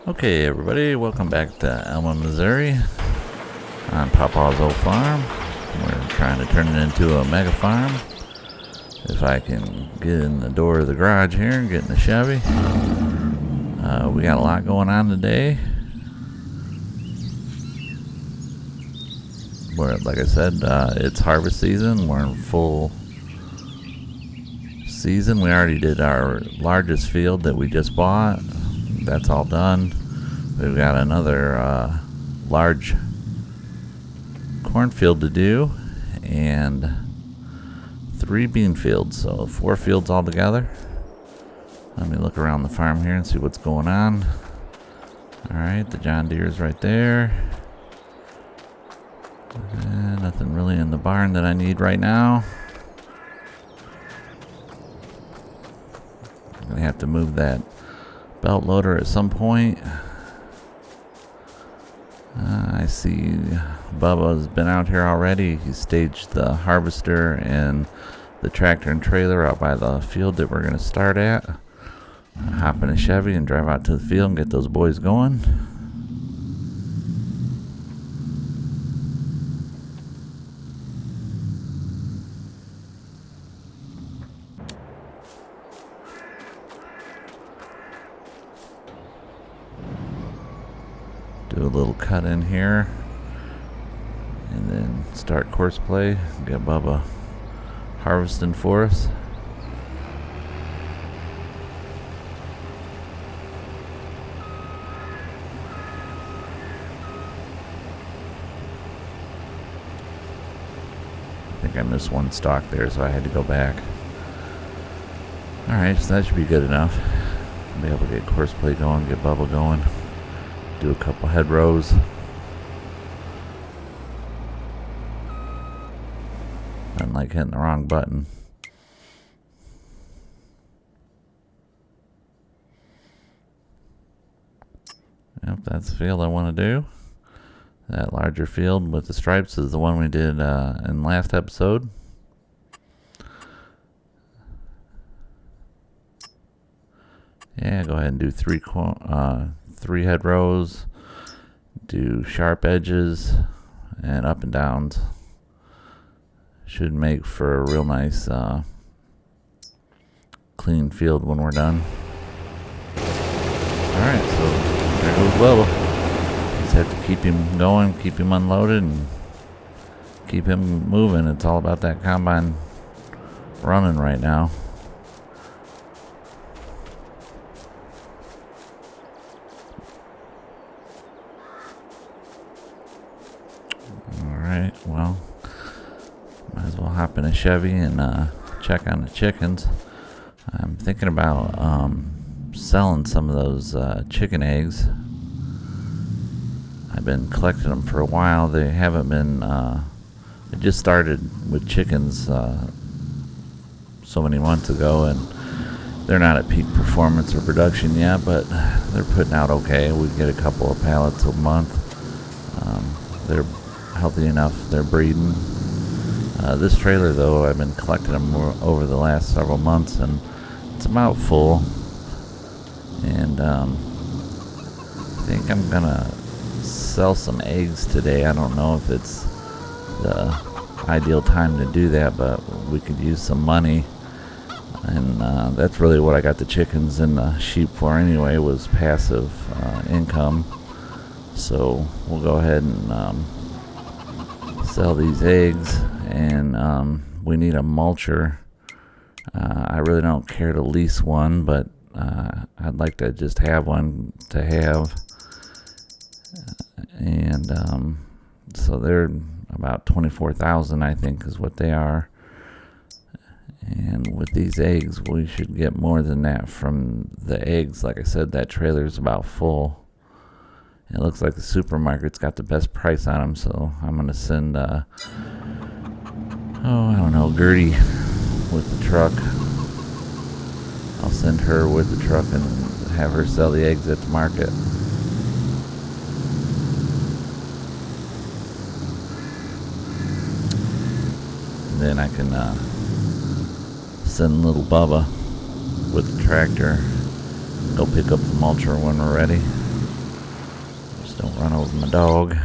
Okay, everybody, welcome back to Elma, Missouri on Papa's old farm. We're trying to turn it into a mega farm. If I can get in the door of the garage here and get in the Chevy. We got a lot going on today. Like I said, it's harvest season. We're in full season. We already did our largest field that we just bought. That's all done. We've got another large cornfield to do and 3 bean fields, so 4 fields altogether. Let me look around the farm here and see what's going on. Alright, the John Deere's right there. Nothing really in the barn that I need right now. I'm going to have to move that belt loader at some point. I see Bubba's been out here already. He staged the harvester and the tractor and trailer out by the field that we're going to start at. Hop in a Chevy and drive out to the field and get those boys going. Do a little cut in here and then start course play. Get Bubba harvesting for us. I think I missed one stalk there, so I had to go back. Alright, so that should be good enough. Be able to get course play going, get Bubba going. Do a couple head rows. Nothing like hitting the wrong button. Yep, that's the field I want to do. That larger field with the stripes is the one we did in last episode. Yeah, go ahead and do 3 head rows, do sharp edges and up and downs. Should make for a real nice clean field when we're done. Alright, so there goes Bubba. Just have to keep him going, keep him unloaded, and keep him moving. It's all about that combine running right now. Alright, well, might as well hop in a Chevy and check on the chickens. I'm thinking about selling some of those chicken eggs. I've been collecting them for a while. They haven't been, I just started with chickens so many months ago, and they're not at peak performance or production yet, but they're putting out okay. We get a couple of pallets a month. They're healthy enough. They're breeding. This trailer, though, I've been collecting them over the last several months, and it's about full. And I think I'm gonna sell some eggs today. I don't know if it's the ideal time to do that, but we could use some money. And that's really what I got the chickens and the sheep for anyway, was passive income. So we'll go ahead and sell these eggs, and we need a mulcher. I really don't care to lease one, but I'd like to just have one to have. And so they're about $24,000, I think, is what they are. And with these eggs, we should get more than that from the eggs. Like I said, that trailer's about full. It looks like the supermarket's got the best price on them, so I'm going to send, I don't know, Gertie with the truck. I'll send her with the truck and have her sell the eggs at the market. And then I can send little Bubba with the tractor. Go pick up the mulcher when we're ready. Don't run over my dog.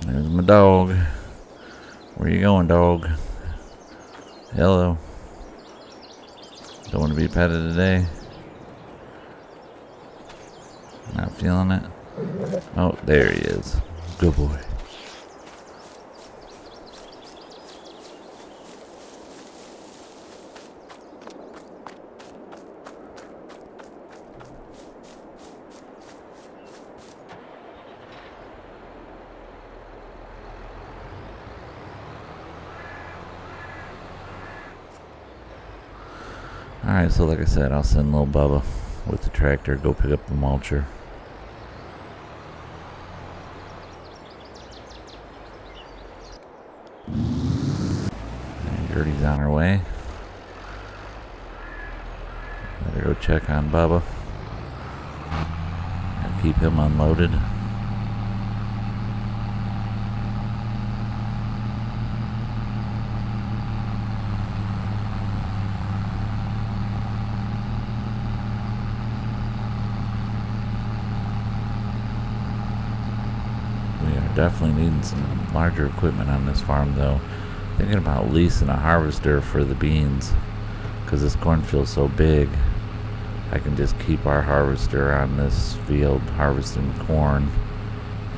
There's my dog. Where you going, dog? Hello. Don't want to be petted today? Not feeling it? Oh, there he is. Good boy. Alright, so like I said, I'll send little Bubba with the tractor, go pick up the mulcher. And Gertie's on her way. Better go check on Bubba. And keep him unloaded. Definitely needing some larger equipment on this farm though. Thinking about leasing a harvester for the beans because this cornfield's so big. I can just keep our harvester on this field harvesting corn,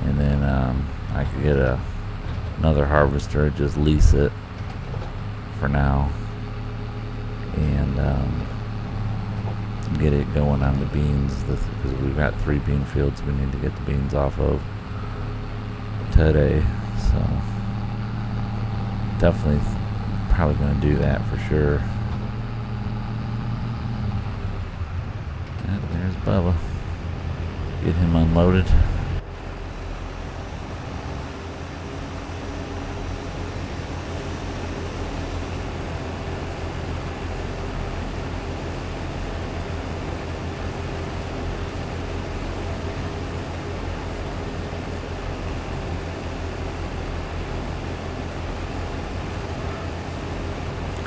and then I could get another harvester, just lease it for now, and get it going on the beans because we've got 3 bean fields we need to get the beans off of today, so definitely probably going to do that for sure. And there's Bubba. Get him unloaded.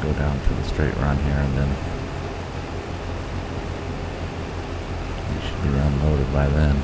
Go down to the straight run here, and then he should be unloaded by then.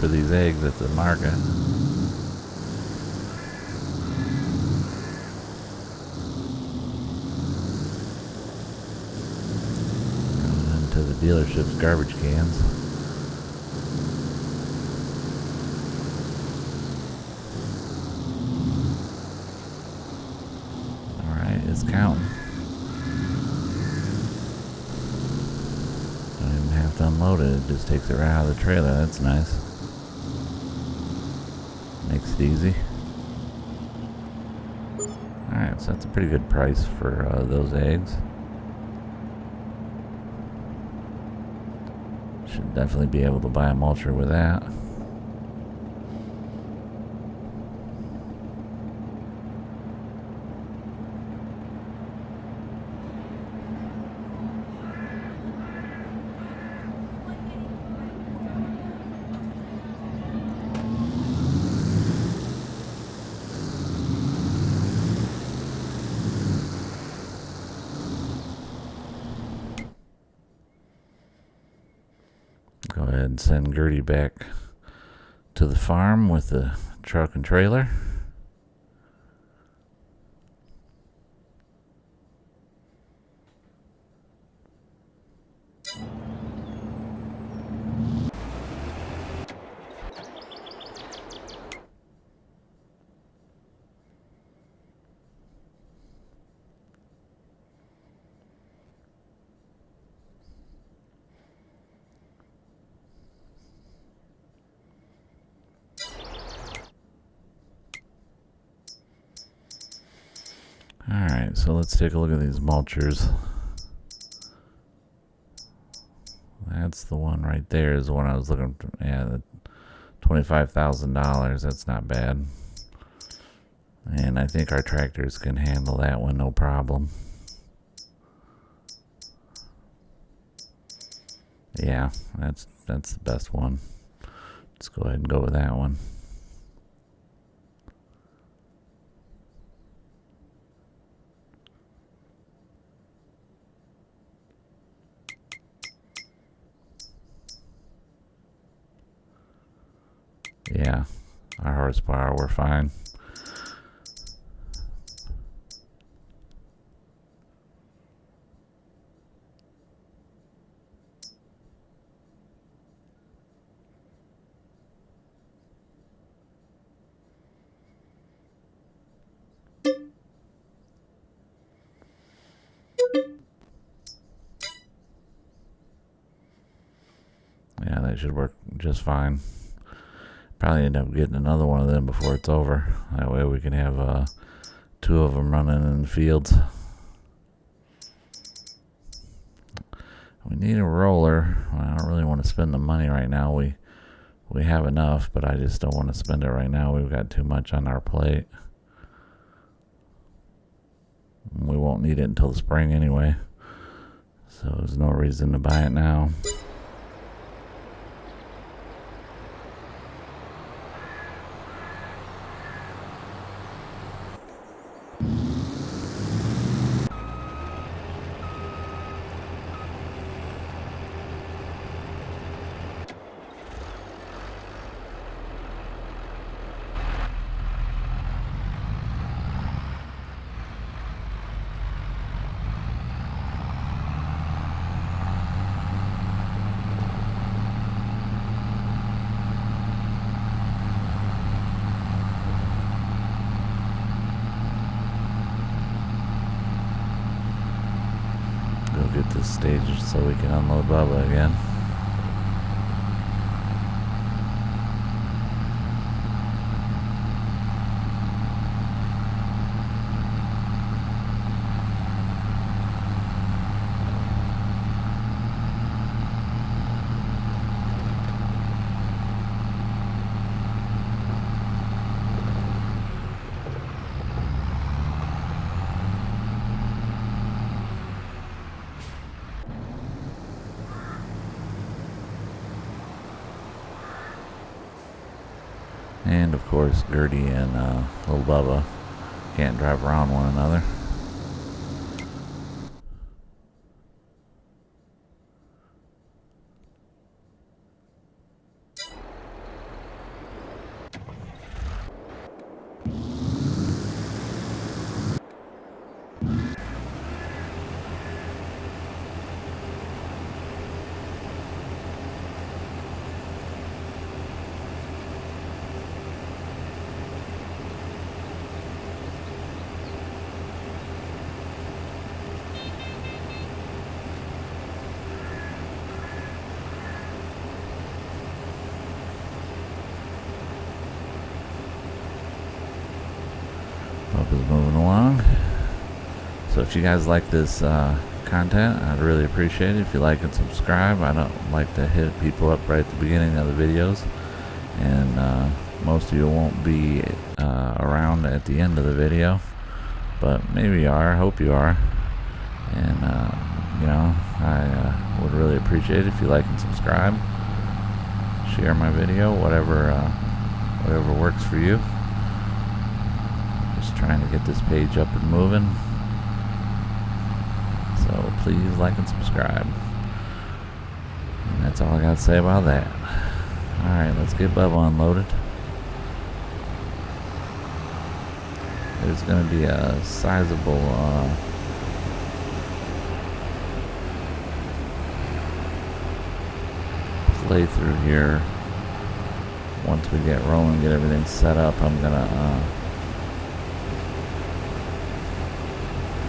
For these eggs at the market. Going into the dealership's garbage cans. Alright, it's counting. Don't even have to unload it, it just takes it right out of the trailer. That's nice. Makes it easy. Alright, so that's a pretty good price for those eggs. Should definitely be able to buy a mulcher with that. Go ahead and send Gertie back to the farm with the truck and trailer. Alright, so let's take a look at these mulchers. That's the one right there is the one I was looking for. Yeah, the $25,000. That's not bad. And I think our tractors can handle that one no problem. Yeah, that's the best one. Let's go ahead and go with that one. Yeah, our horsepower, we're fine. Yeah, that should work just fine. Probably end up getting another one of them before it's over. That way we can have 2 of them running in the fields. We need a roller. Well, I don't really want to spend the money right now. We have enough, but I just don't want to spend it right now. We've got too much on our plate. We won't need it until the spring anyway. So there's no reason to buy it now. Go get this stage so we can unload Bubba again. And of course, Gertie and little Bubba can't drive around one another. Bubba's moving along. So if you guys like this content, I'd really appreciate it if you like and subscribe. I don't like to hit people up right at the beginning of the videos, and most of you won't be around at the end of the video, but maybe you are. I hope you are. And you know, I would really appreciate it if you like and subscribe, share my video, whatever works for you. Just trying to get this page up and moving. So please like and subscribe. And that's all I got to say about that. Alright, let's get Bubba unloaded. There's going to be a sizable playthrough here. Once we get rolling, get everything set up, I'm going to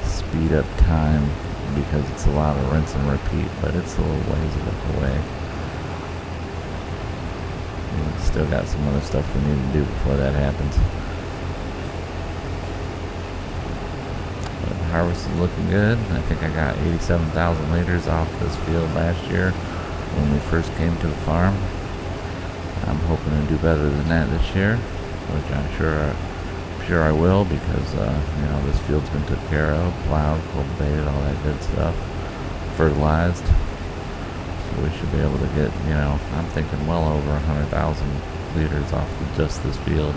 speed up time, because it's a lot of rinse and repeat, but it's a little ways away. We've still got some other stuff we need to do before that happens. harvest is looking good. I think I got 87,000 liters off this field last year when we first came to the farm. I'm hoping to do better than that this year, which I'm sure I will, because this field's been took care of, plowed, cultivated, all that good stuff, fertilized. So we should be able to get, I'm thinking well over 100,000 liters off of just this field.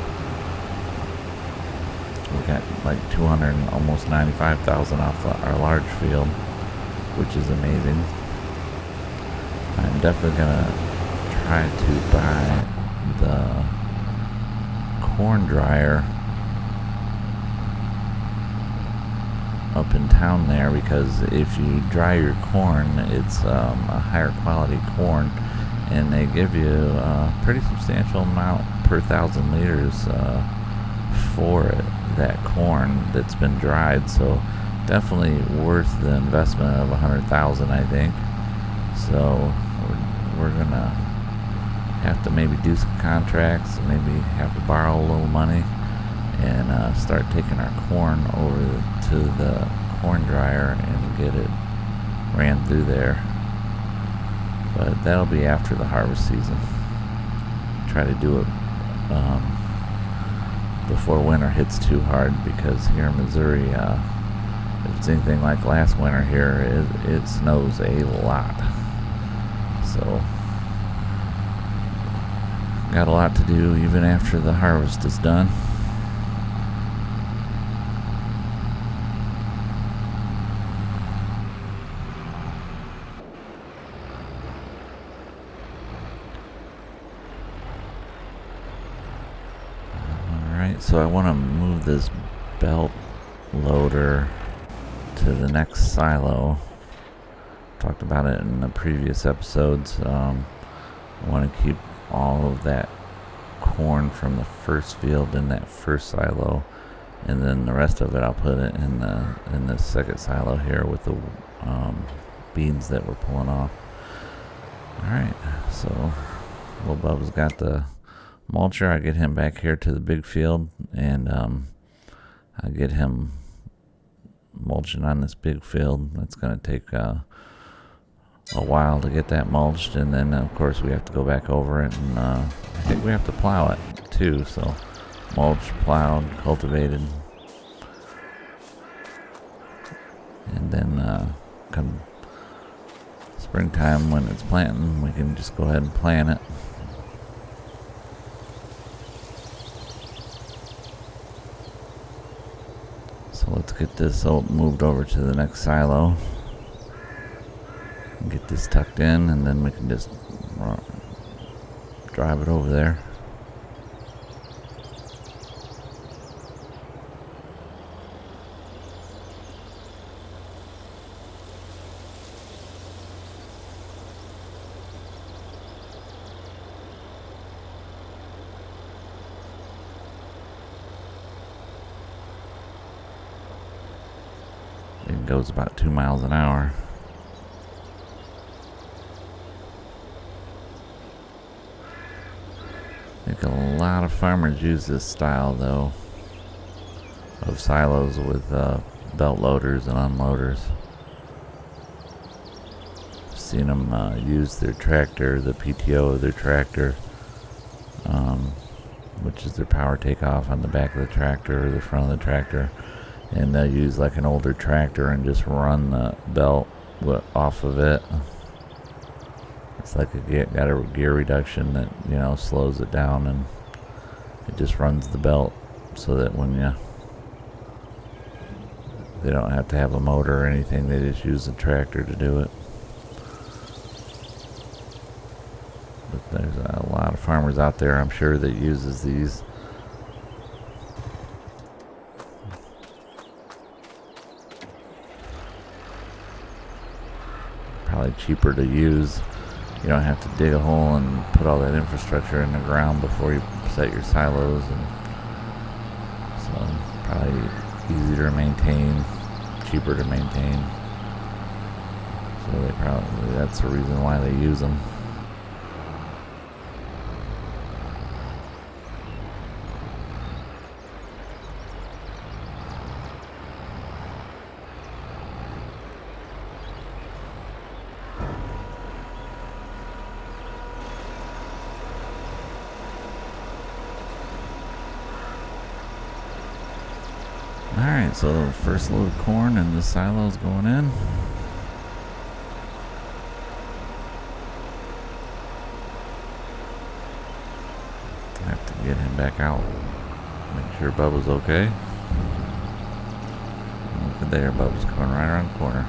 We got like 200 and almost 95,000 off our large field, which is amazing. I'm definitely gonna try to buy the corn dryer up in town there, because if you dry your corn, it's a higher quality corn, and they give you a pretty substantial amount per 1,000 liters for it, that corn that's been dried. So definitely worth the investment of 100,000, I think. So we're gonna have to maybe do some contracts, maybe have to borrow a little money, and start taking our corn over to the corn dryer and get it ran through there. But that'll be after the harvest season. Try to do it before winter hits too hard, because here in Missouri, if it's anything like last winter here, it snows a lot. So got a lot to do even after the harvest is done. So I want to move this belt loader to the next silo. Talked about it in the previous episodes. I want to keep all of that corn from the first field in that first silo, and then the rest of it I'll put it in the second silo here with the beans that we're pulling off. Alright, so little Bubba's got the mulcher. I get him back here to the big field, and I get him mulching on this big field. That's going to take a while to get that mulched, and then of course we have to go back over it, and I think we have to plow it too. So mulched, plowed, cultivated, and then come springtime when it's planting, we can just go ahead and plant it. So let's get this moved over to the next silo. Get this tucked in, and then we can just drive it over there. It goes about 2 miles an hour. I think a lot of farmers use this style, though, of silos with belt loaders and unloaders. I've seen them use their tractor, the PTO of their tractor, which is their power takeoff on the back of the tractor or the front of the tractor, and they'll use like an older tractor and just run the belt off of it. It's like got a gear reduction that slows it down, and it just runs the belt so that when they don't have to have a motor or anything, they just use the tractor to do it. But there's a lot of farmers out there, I'm sure, that uses these. Probably cheaper to use. You don't have to dig a hole and put all that infrastructure in the ground before you set your silos, and so probably easier to maintain, cheaper to maintain. So that's the reason why they use them. Alright, so the first load of corn in the silo's going in. I have to get him back out. Make sure Bubba's okay. Look at there, Bubba's coming right around the corner.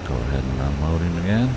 Go ahead and unload him again.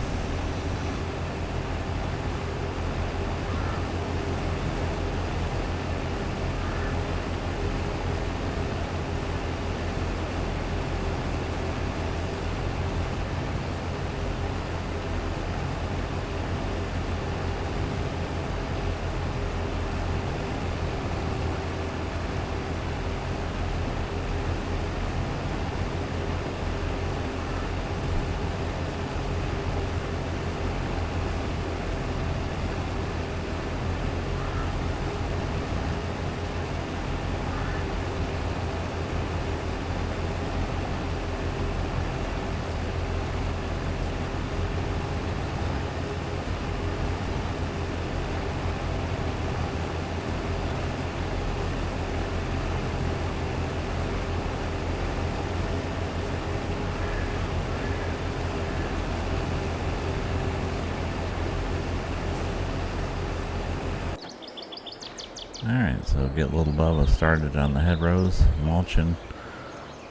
Alright, so get little Bubba started on the head rows, mulching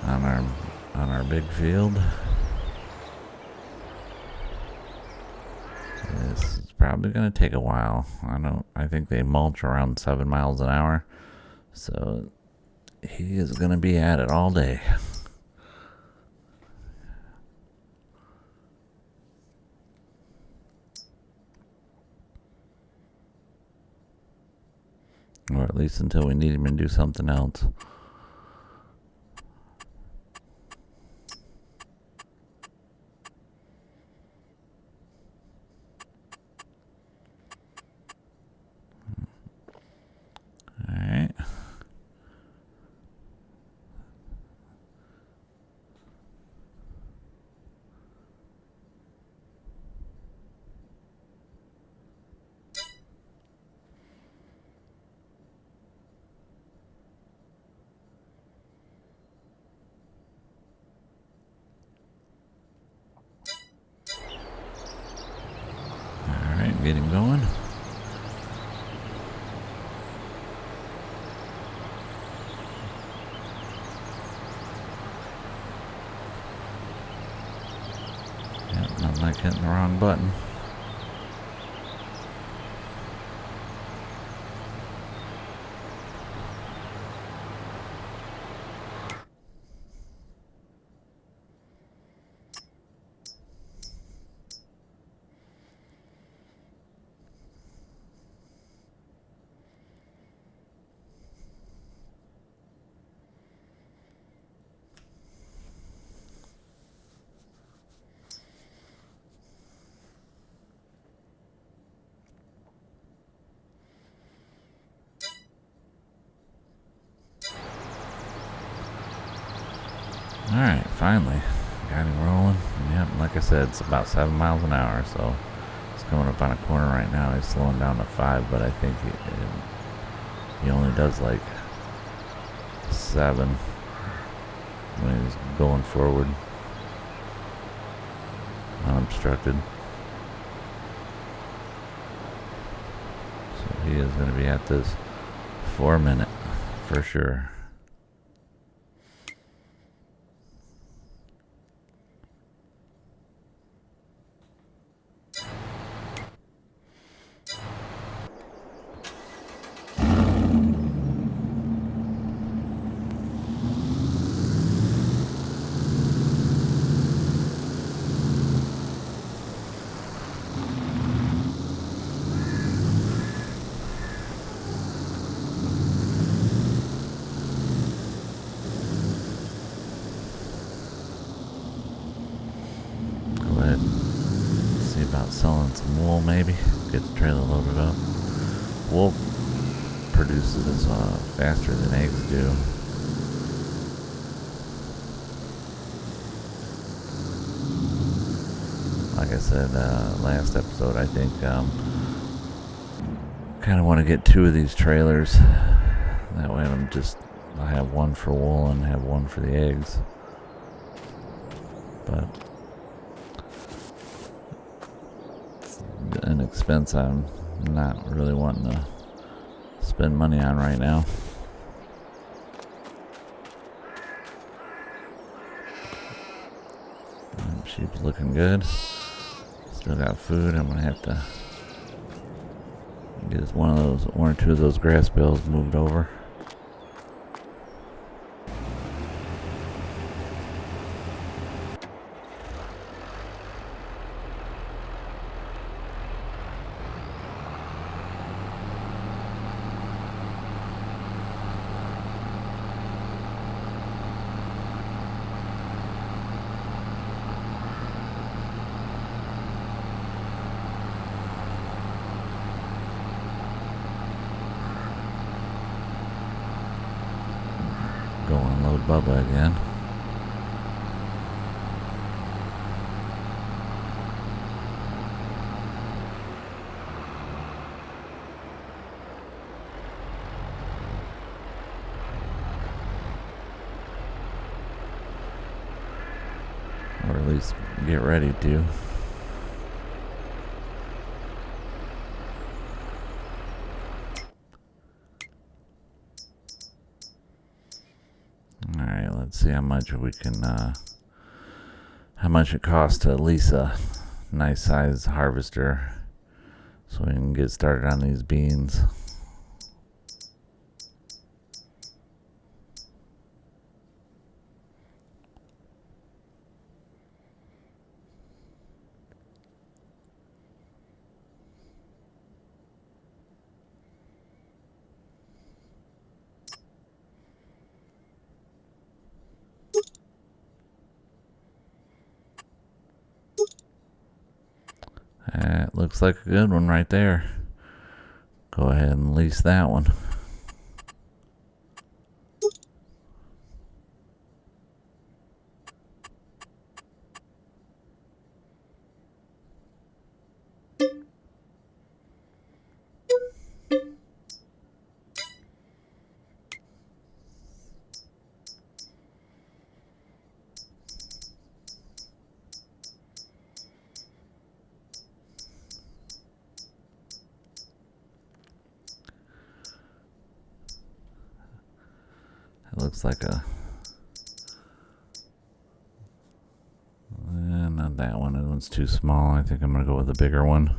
on our big field. This is probably gonna take a while. I think they mulch around 7 miles an hour. So he is gonna be at it all day. Or at least until we need him to do something else. Alright. Get him going. Yep, not like hitting the wrong button. Alright, finally got him rolling. Yep, like I said, it's about 7 miles an hour, so it's coming up on a corner right now. He's slowing down to 5, but I think he only does like 7 when he's going forward unobstructed. So he is going to be at this 4 minute for sure. selling some wool maybe. Get the trailer loaded up. Wool produces faster than eggs do. Like I said last episode, I think kind of want to get 2 of these trailers. That way I'll have one for wool and have one for the eggs. But it's an expense I'm not really wanting to spend money on right now. Sheep's looking good. Still got food. I'm gonna have to get one or two of those grass bales moved over. Go unload Bubba again. Or at least get ready to. Alright, let's see how much we can, how much it costs to lease a nice size harvester so we can get started on these beans. That looks like a good one right there. Go ahead and lease that one. It looks like a... not that one. That one's too small. I think I'm going to go with a bigger one.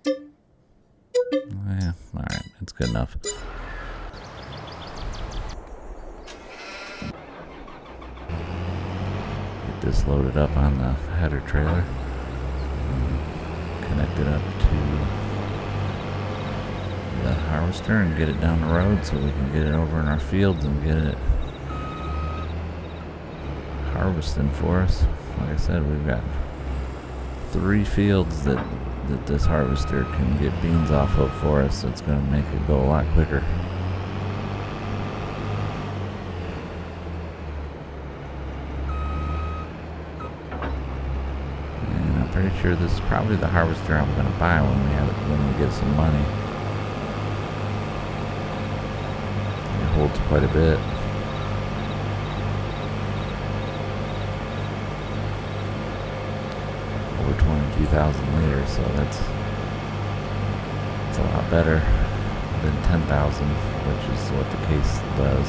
Yeah, alright. That's good enough. Get this loaded up on the header trailer. Connect it up to the harvester and get it down the road so we can get it over in our fields and get it harvesting for us. Like I said, we've got 3 fields that this harvester can get beans off of for us, so it's going to make it go a lot quicker. Pretty sure this is probably the harvester I'm going to buy when we get some money. It holds quite a bit. Over 22,000 liters, so that's a lot better than 10,000, which is what the case does.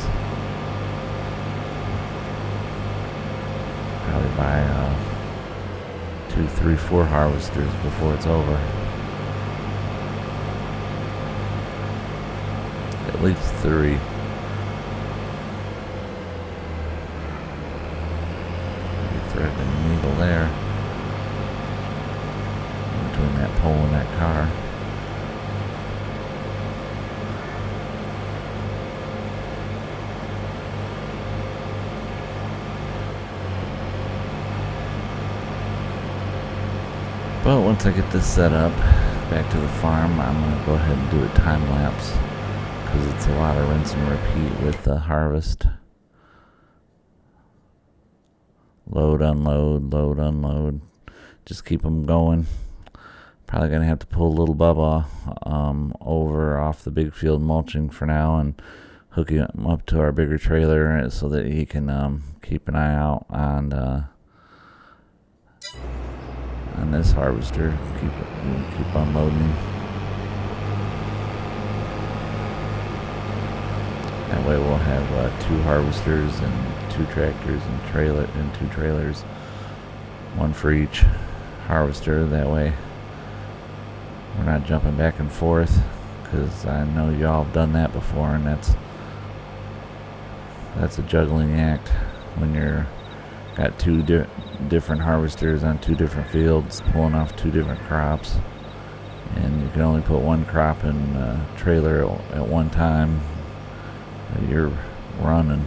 Probably buy 2, 3, 4 harvesters before it's over. At least 3. Thread the needle there. Between that pole and that car. But once I get this set up back to the farm, I'm going to go ahead and do a time lapse because it's a lot of rinse and repeat with the harvest. Load, unload, load, unload. Just keep them going. Probably going to have to pull a little Bubba over off the big field mulching for now and hook him up to our bigger trailer so that he can keep an eye out on this harvester. Keep unloading. That way we'll have 2 harvesters and 2 tractors and 2 trailers, one for each harvester. That way we're not jumping back and forth, because I know y'all have done that before, and that's a juggling act when you're got 2 different harvesters on 2 different fields pulling off 2 different crops, and you can only put 1 crop in a trailer at one time. You're running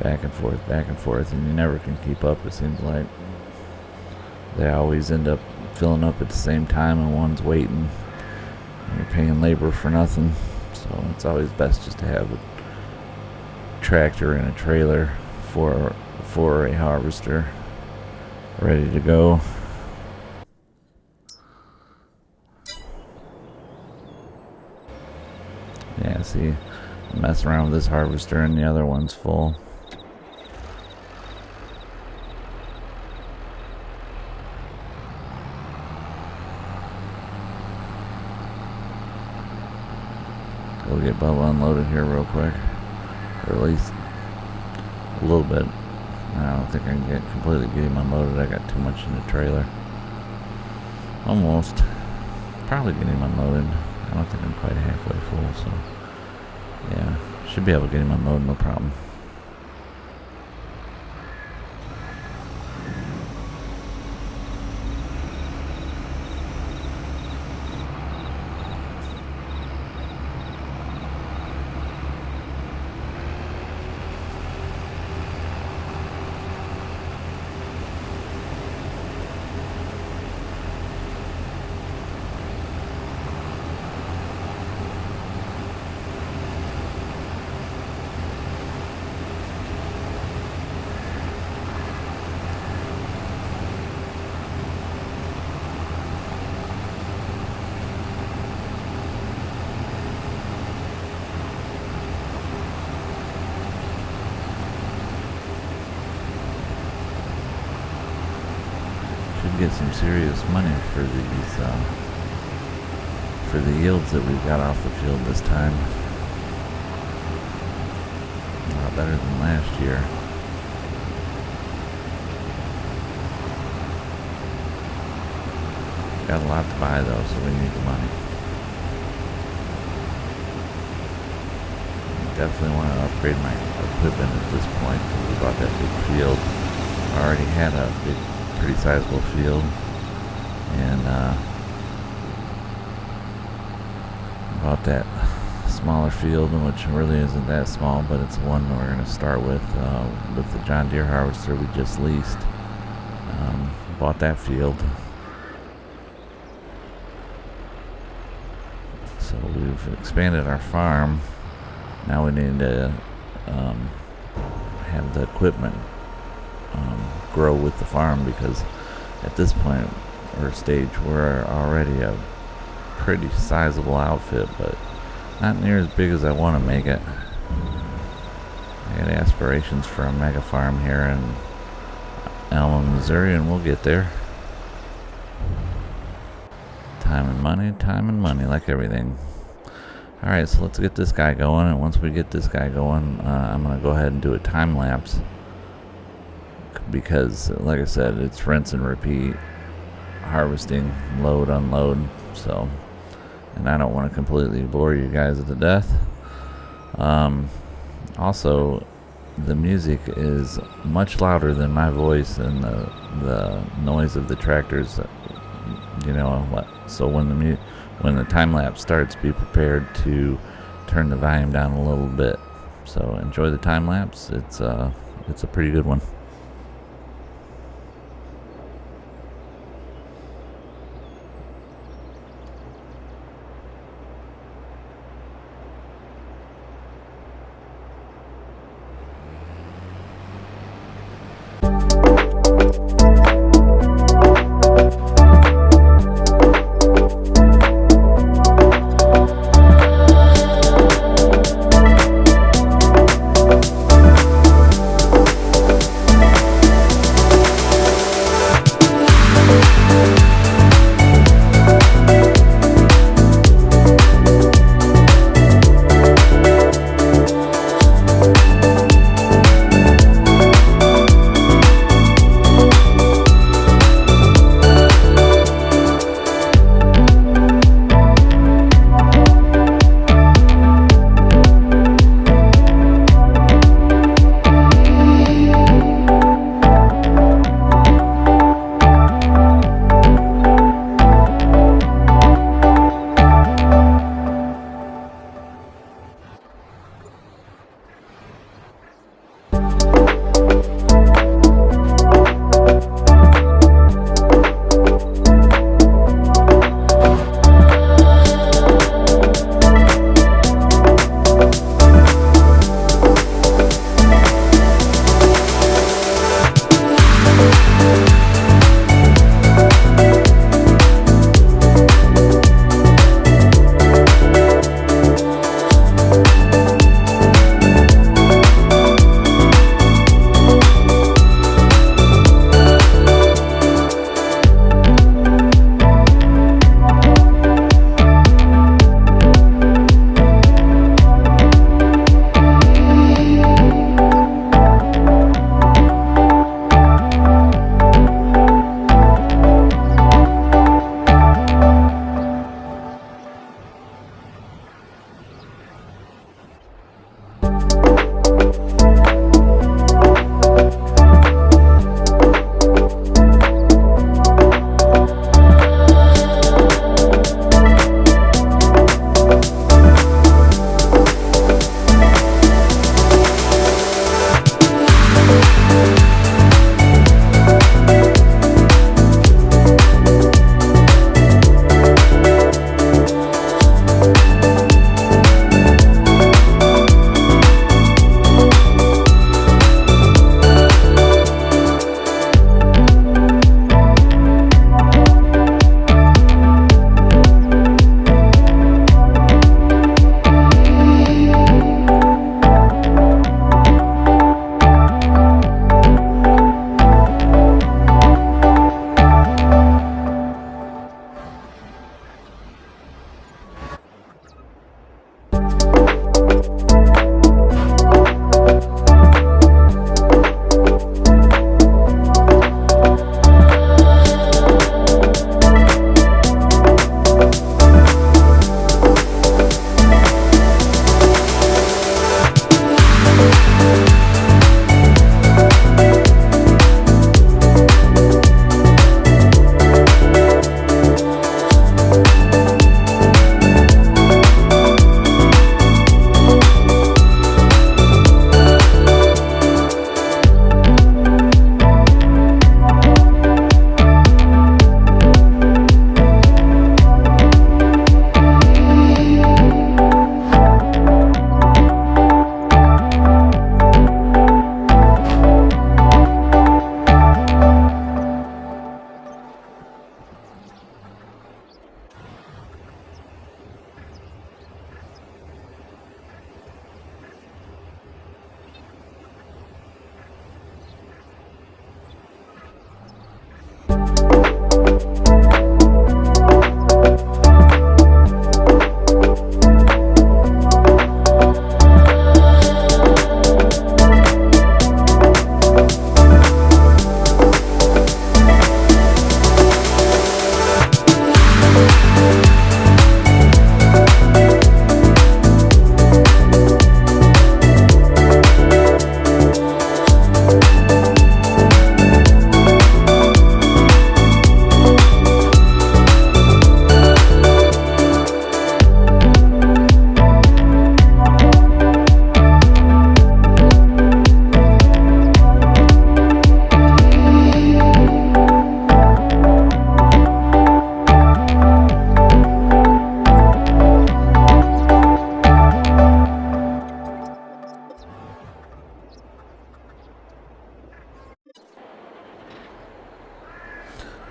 back and forth, and you never can keep up. It seems like they always end up filling up at the same time, and one's waiting, and you're paying labor for nothing. So it's always best just to have a tractor and a trailer for a harvester ready to go. Yeah, see, mess around with this harvester and the other one's full. Go get Bubba unloaded here real quick, or at least a little bit. I don't think I can completely get him unloaded. I got too much in the trailer. Almost. Probably get him unloaded. I don't think I'm quite halfway full, so yeah, should be able to get him unloaded, no problem. Get some serious money for these for the yields that we've got off the field this time. A lot better than last year. Got a lot to buy though, so we need the money. Definitely want to upgrade my equipment at this point, because we bought that big field. I already had a pretty sizable field, and bought that smaller field, which really isn't that small, but it's one we're going to start with the John Deere harvester we just leased. Bought that field, so we've expanded our farm. Now we need to have the equipment grow with the farm, because at this point or stage we're already a pretty sizable outfit, but not near as big as I want to make it. I got aspirations for a mega farm here in Alma, Missouri, and we'll get there. Time and money, like everything. Alright, so let's get this guy going, and once we get this guy going, I'm going to go ahead and do a time lapse, because like I said, it's rinse and repeat, harvesting, load, unload, so, and I don't want to completely bore you guys to death. Also, the music is much louder than my voice and the noise of the tractors, you know, so when the time lapse starts, be prepared to turn the volume down a little bit. So enjoy the time lapse. It's a pretty good one.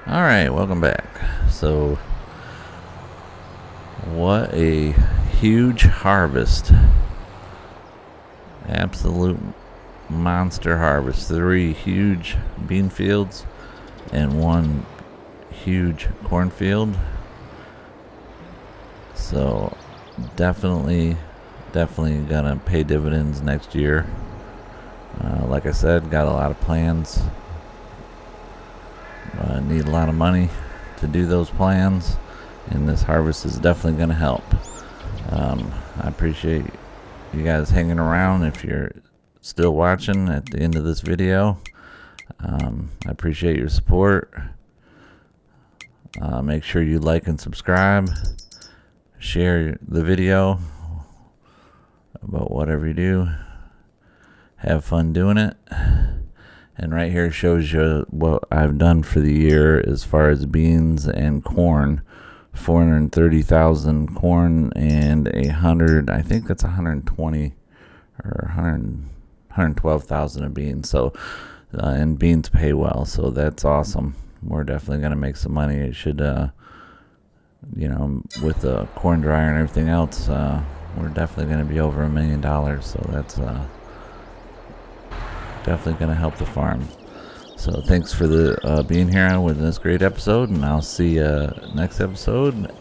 Alright, welcome back. So, what a huge harvest. Absolute monster harvest. 3 huge bean fields and 1 huge cornfield. So, definitely gonna pay dividends next year. Like I said, got a lot of plans. Need a lot of money to do those plans, and this harvest is definitely going to help. I appreciate you guys hanging around. If you're still watching at the end of this video, I appreciate your support. Make sure you like and subscribe, share the video about whatever you do. Have fun doing it. And right here shows you what I've done for the year as far as beans and corn. 430,000 corn and 100, I think that's 120 or 112,000 of beans. So, and beans pay well, so that's awesome. We're definitely going to make some money. It should, you know, with the corn dryer and everything else, we're definitely going to be over $1 million. So that's definitely going to help the farm. So thanks for the being here with this great episode, and I'll see you next episode.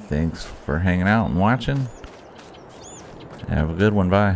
Thanks for hanging out and watching. Have a good one. Bye.